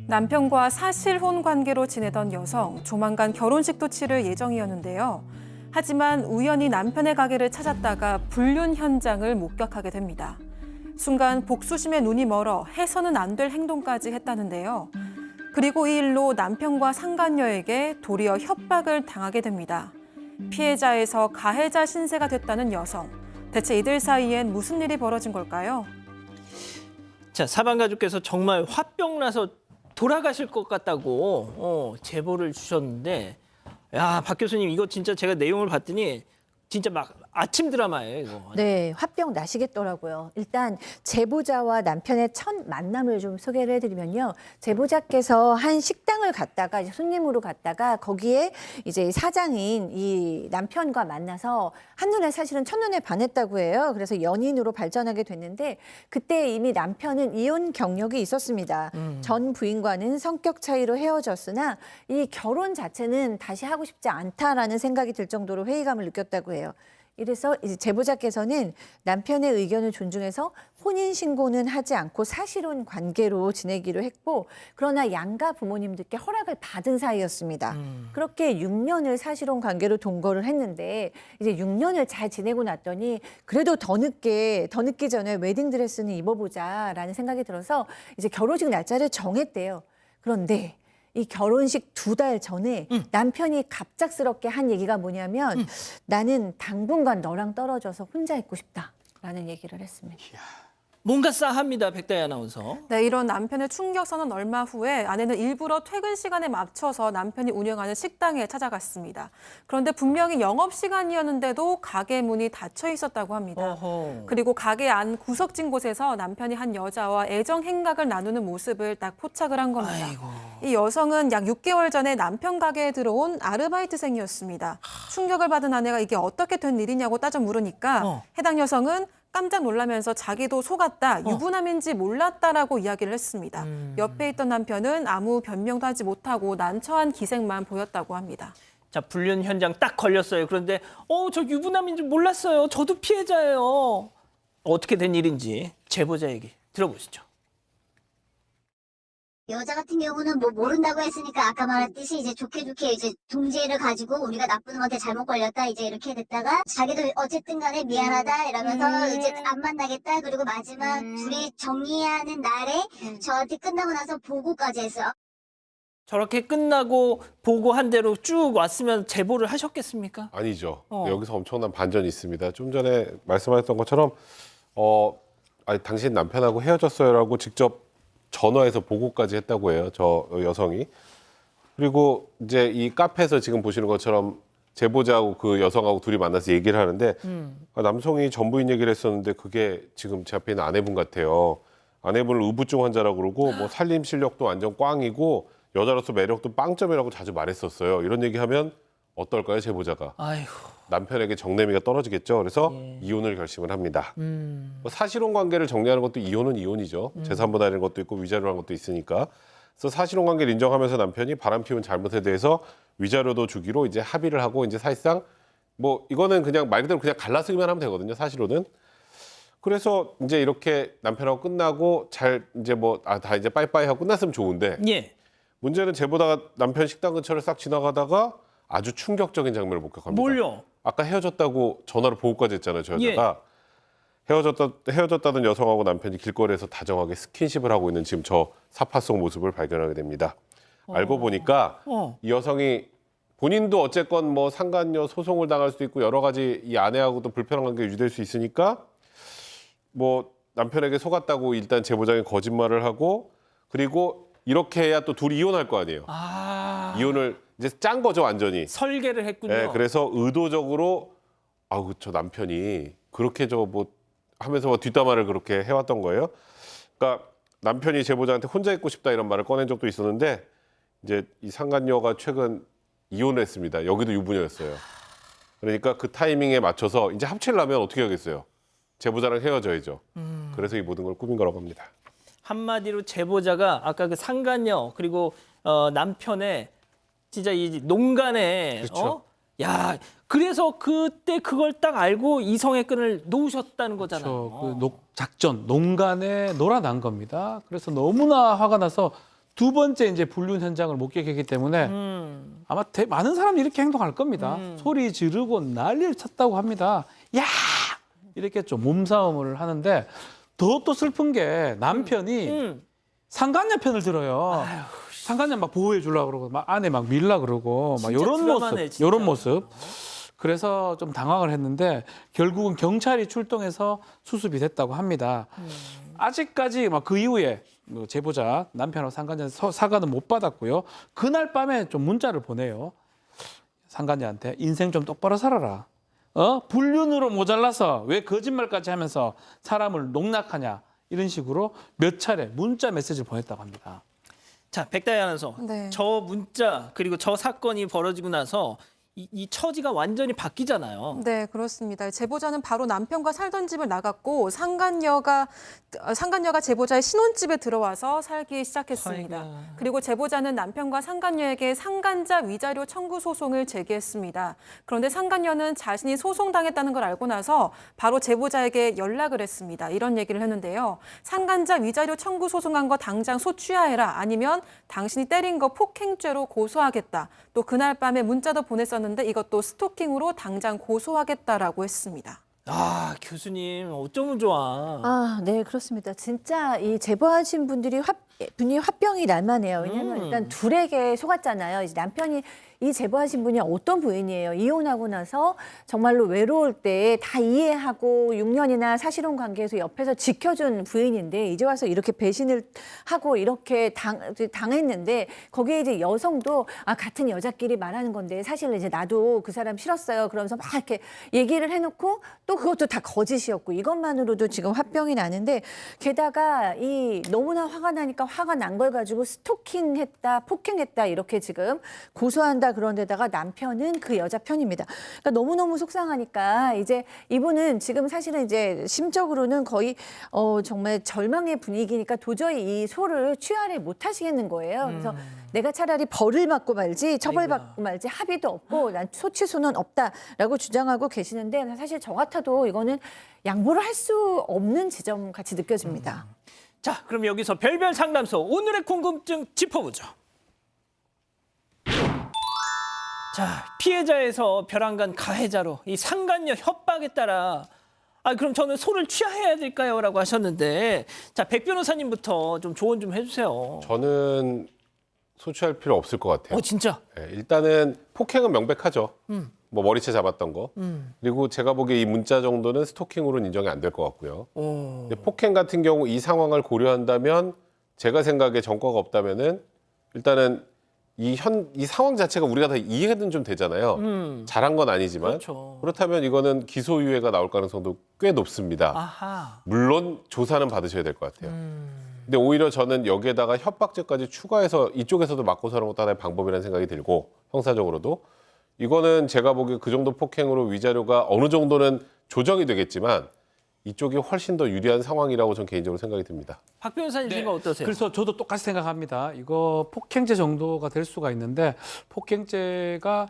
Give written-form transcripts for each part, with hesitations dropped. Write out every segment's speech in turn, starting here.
남편과 사실혼 관계로 지내던 여성, 조만간 결혼식도 치를 예정이었는데요. 하지만 우연히 남편의 가게를 찾았다가 불륜 현장을 목격하게 됩니다. 순간 복수심에 눈이 멀어 해서는 안 될 행동까지 했다는데요. 그리고 이 일로 남편과 상간녀에게 도리어 협박을 당하게 됩니다. 피해자에서 가해자 신세가 됐다는 여성. 대체 이들 사이엔 무슨 일이 벌어진 걸까요? 자, 사반 가족께서 정말 화병 나서 돌아가실 것 같다고 제보를 주셨는데, 야, 박 교수님, 이거 진짜 제가 내용을 봤더니 진짜 막 아침 드라마예요, 이거. 네, 화병 나시겠더라고요. 일단 제보자와 남편의 첫 만남을 좀 소개를 해드리면요. 제보자께서 한 식당을 갔다가 이제 손님으로 갔다가 거기에 이제 사장인 이 남편과 만나서 한눈에 사실은 첫눈에 반했다고 해요. 그래서 연인으로 발전하게 됐는데 그때 이미 남편은 이혼 경력이 있었습니다. 전 부인과는 성격 차이로 헤어졌으나 이 결혼 자체는 다시 하고 싶지 않다라는 생각이 들 정도로 회의감을 느꼈다고 해요. 이래서 이제 제보자께서는 남편의 의견을 존중해서 혼인신고는 하지 않고 사실혼 관계로 지내기로 했고, 그러나 양가 부모님들께 허락을 받은 사이였습니다. 그렇게 6년을 사실혼 관계로 동거를 했는데 이제 6년을 잘 지내고 났더니 그래도 더 늦기 전에 웨딩드레스는 입어보자라는 생각이 들어서 이제 결혼식 날짜를 정했대요. 그런데 이 결혼식 2달 전에 남편이 갑작스럽게 한 얘기가 뭐냐면 나는 당분간 너랑 떨어져서 혼자 있고 싶다라는 얘기를 했습니다. 뭔가 싸합니다, 백다희 아나운서. 네, 이런 남편의 충격선언 얼마 후에 아내는 일부러 퇴근 시간에 맞춰서 남편이 운영하는 식당에 찾아갔습니다. 그런데 분명히 영업시간이었는데도 가게 문이 닫혀 있었다고 합니다. 어허. 그리고 가게 안 구석진 곳에서 남편이 한 여자와 애정 행각을 나누는 모습을 딱 포착을 한 겁니다. 아이고. 이 여성은 약 6개월 전에 남편 가게에 들어온 아르바이트생이었습니다. 충격을 받은 아내가 이게 어떻게 된 일이냐고 따져 물으니까 해당 여성은 깜짝 놀라면서 자기도 속았다, 유부남인지 몰랐다라고 이야기를 했습니다. 옆에 있던 남편은 아무 변명도 하지 못하고 난처한 기색만 보였다고 합니다. 자, 불륜 현장 딱 걸렸어요. 그런데 저 유부남인 줄 몰랐어요. 저도 피해자예요. 어떻게 된 일인지 제보자 얘기 들어보시죠. 여자 같은 경우는 뭐 모른다고 했으니까 아까 말했듯이 이제 좋게 이제 동지를 가지고 우리가 나쁜 놈한테 잘못 걸렸다 이제 이렇게 됐다가 자기도 어쨌든 간에 미안하다 이러면서 이제 안 만나겠다 그리고 마지막 둘이 정리하는 날에 저한테 끝나고 나서 보고까지 했어요. 저렇게 끝나고 보고한 대로 쭉 왔으면 제보를 하셨겠습니까? 아니죠. 여기서 엄청난 반전이 있습니다. 좀 전에 말씀하셨던 것처럼 아니, 당신 남편하고 헤어졌어요라고 직접 전화해서 보고까지 했다고 해요. 저 여성이. 그리고 이제 이 카페에서 지금 보시는 것처럼 제보자하고 그 여성하고 둘이 만나서 얘기를 하는데 남성이 전부인 얘기를 했었는데 그게 지금 제 앞에 있는 아내분 같아요. 아내분을 의부증 환자라고 그러고 뭐 살림 실력도 완전 꽝이고 여자로서 매력도 빵점이라고 자주 말했었어요. 이런 얘기하면 어떨까요, 제보자가? 아이고. 남편에게 정내미가 떨어지겠죠. 그래서 이혼을 결심을 합니다. 뭐 사실혼 관계를 정리하는 것도 이혼은 이혼이죠. 재산 분할하는 것도 있고 위자료라는 것도 있으니까. 그래서 사실혼 관계를 인정하면서 남편이 바람피운 잘못에 대해서 위자료도 주기로 이제 합의를 하고 이제 사실상 뭐 이거는 그냥 말 그대로 그냥 갈라쓰기만 하면 되거든요. 사실로는. 그래서 이제 이렇게 남편하고 끝나고 잘 이제 뭐 다 이제 빠이빠이 하고 끝났으면 좋은데 예. 문제는 제보다가 남편 식당 근처를 싹 지나가다가 아주 충격적인 장면을 목격합니다. 뭘요? 아까 헤어졌다고 전화로 보고까지 했잖아요, 저 여자가. 헤어졌다던 여성하고 남편이 길거리에서 다정하게 스킨십을 하고 있는 지금 저 사파 속 모습을 발견하게 됩니다. 알고 보니까 이 여성이 본인도 어쨌건 뭐 상간녀 소송을 당할 수도 있고 여러 가지 이 아내하고도 불편한 관계가 유지될 수 있으니까 뭐 남편에게 속았다고 일단 제보자에게 거짓말을 하고 그리고 이렇게 해야 또 둘이 이혼할 거 아니에요. 이혼을 이제 짠 거죠, 완전히. 설계를 했군요. 네, 그래서 의도적으로 저 남편이 그렇게 뭐 하면서 뒷담화를 그렇게 해왔던 거예요. 그러니까 남편이 제보자한테 혼자 있고 싶다 이런 말을 꺼낸 적도 있었는데 이제 이 상간녀가 최근 이혼을 했습니다. 여기도 유부녀였어요. 그러니까 그 타이밍에 맞춰서 이제 합치려면 어떻게 하겠어요? 제보자랑 헤어져야죠. 그래서 이 모든 걸 꾸민 거라고 합니다. 한마디로 제보자가 아까 그 상간녀 그리고 남편의 진짜 이 농간에 그렇죠. 야, 그래서 그때 그걸 딱 알고 이성의 끈을 놓으셨다는 거잖아요. 그렇죠. 작전, 농간에 놀아난 겁니다. 그래서 너무나 화가 나서 두 번째 이제 불륜 현장을 목격했기 때문에 아마 많은 사람이 이렇게 행동할 겁니다. 소리 지르고 난리를 쳤다고 합니다. 야! 이렇게 좀 몸싸움을 하는데 더 또 슬픈 게 남편이 상간녀 편을 들어요. 상간녀 막 보호해 주려고 그러고 막 아내 막 밀라 그러고 막 진짜 이런 드라마네, 모습, 진짜. 이런 모습. 그래서 좀 당황을 했는데 결국은 경찰이 출동해서 수습이 됐다고 합니다. 아직까지 막 그 이후에 뭐 제보자 남편하고 상간녀 사과는 못 받았고요. 그날 밤에 좀 문자를 보내요. 상간녀한테 인생 좀 똑바로 살아라. 불륜으로 모자라서 왜 거짓말까지 하면서 사람을 농락하냐 이런 식으로 몇 차례 문자 메시지를 보냈다고 합니다. 자, 백다희 아나운서. 네. 저 문자 그리고 저 사건이 벌어지고 나서 이 처지가 완전히 바뀌잖아요. 네, 그렇습니다. 제보자는 바로 남편과 살던 집을 나갔고 상간녀가 제보자의 신혼집에 들어와서 살기 시작했습니다. 아이고. 그리고 제보자는 남편과 상간녀에게 상간자 위자료 청구 소송을 제기했습니다. 그런데 상간녀는 자신이 소송당했다는 걸 알고 나서 바로 제보자에게 연락을 했습니다. 이런 얘기를 했는데요. 상간자 위자료 청구 소송한 거 당장 소취하해라. 아니면 당신이 때린 거 폭행죄로 고소하겠다. 또 그날 밤에 문자도 보냈었는데 이것도 스토킹으로 당장 고소하겠다라고 했습니다. 아, 교수님 어쩌면 좋아. 아, 네, 그렇습니다. 진짜 이 제보하신 분이 화병이 날만해요. 왜냐하면 일단 둘에게 속았잖아요. 이제 남편이 이 제보하신 분이 어떤 부인이에요. 이혼하고 나서 정말로 외로울 때 다 이해하고 6년이나 사실혼 관계에서 옆에서 지켜준 부인인데 이제 와서 이렇게 배신을 하고 이렇게 당했는데 거기에 이제 여성도 같은 여자끼리 말하는 건데 사실 이제 나도 그 사람 싫었어요. 그러면서 막 이렇게 얘기를 해놓고 또 그것도 다 거짓이었고 이것만으로도 지금 화병이 나는데 게다가 이 너무나 화가 나니까 화가 난 걸 가지고 스토킹했다, 폭행했다 이렇게 지금 고소한다. 그런 데다가 남편은 그 여자 편입니다. 그러니까 너무너무 속상하니까 이제 이분은 지금 사실은 이제 심적으로는 거의 정말 절망의 분위기니까 도저히 이 소를 취하를 못 하시겠는 거예요. 그래서 내가 차라리 벌을 받고 말지 처벌받고 말지 합의도 없고 난 소치소는 없다라고 주장하고 계시는데 사실 저 같아도 이거는 양보를 할 수 없는 지점 같이 느껴집니다. 자, 그럼 여기서 별별 상담소 오늘의 궁금증 짚어보죠. 자, 피해자에서 벼랑간 가해자로 이 상간녀 협박에 따라 그럼 저는 소를 취하해야 될까요? 라고 하셨는데 자, 백 변호사님부터 좀 조언 좀 해주세요. 저는 소취할 필요 없을 것 같아요. 진짜? 네, 일단은 폭행은 명백하죠. 뭐 머리채 잡았던 거. 그리고 제가 보기에 이 문자 정도는 스토킹으로는 인정이 안 될 것 같고요. 근데 폭행 같은 경우 이 상황을 고려한다면 제가 생각에 전과가 없다면은 일단은 이 상황 자체가 우리가 다 이해는 좀 되잖아요. 잘한 건 아니지만. 그렇죠. 그렇다면 이거는 기소유예가 나올 가능성도 꽤 높습니다. 아하. 물론 조사는 받으셔야 될 것 같아요. 근데 오히려 저는 여기에다가 협박죄까지 추가해서 이쪽에서도 맞고 사는 것도 하나의 방법이라는 생각이 들고 형사적으로도 이거는 제가 보기에 그 정도 폭행으로 위자료가 어느 정도는 조정이 되겠지만 이쪽이 훨씬 더 유리한 상황이라고 저는 개인적으로 생각이 듭니다. 박 변호사님 생각 어떠세요? 그래서 저도 똑같이 생각합니다. 이거 폭행죄 정도가 될 수가 있는데 폭행죄가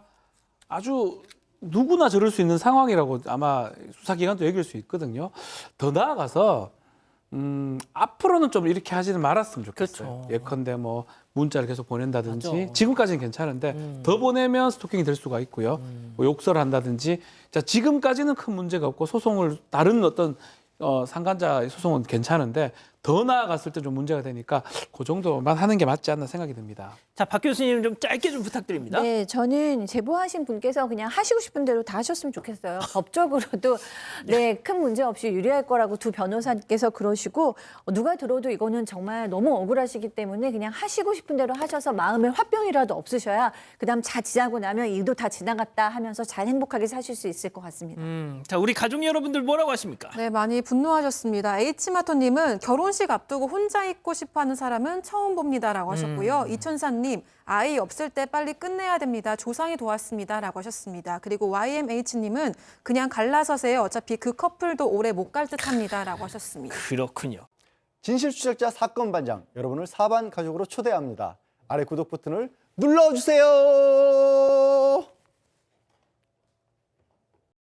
아주 누구나 저럴 수 있는 상황이라고 아마 수사기관도 얘기할 수 있거든요. 더 나아가서 앞으로는 좀 이렇게 하지는 말았으면 좋겠어요. 그렇죠. 예컨대 뭐 문자를 계속 보낸다든지 맞아. 지금까지는 괜찮은데 더 보내면 스토킹이 될 수가 있고요. 뭐 욕설을 한다든지 자 지금까지는 큰 문제가 없고 소송을 다른 어떤 상간자 소송은 괜찮은데 더 나아갔을 때 좀 문제가 되니까 그 정도만 하는 게 맞지 않나 생각이 듭니다. 자, 박 교수님 좀 짧게 좀 부탁드립니다. 네, 저는 제보하신 분께서 그냥 하시고 싶은 대로 다 하셨으면 좋겠어요. 법적으로도 네, 큰 문제 없이 유리할 거라고 두 변호사께서 그러시고 누가 들어도 이거는 정말 너무 억울하시기 때문에 그냥 하시고 싶은 대로 하셔서 마음에 화병이라도 없으셔야 그다음 다 지나고 나면 일도 다 지나갔다 하면서 잘 행복하게 사실 수 있을 것 같습니다. 자, 우리 가족 여러분들 뭐라고 하십니까? 네, 많이 분노하셨습니다. H마토님은 결혼식 앞두고 혼자 있고 싶어하는 사람은 처음 봅니다라고 하셨고요. 이천사님 아이 없을 때 빨리 끝내야 됩니다. 조상이 도왔습니다라고 하셨습니다. 그리고 YMH님은 그냥 갈라서세요. 어차피 그 커플도 오래 못 갈 듯합니다라고 하셨습니다. 그렇군요. 진실추적자 사건 반장 여러분을 사반 가족으로 초대합니다. 아래 구독 버튼을 눌러주세요.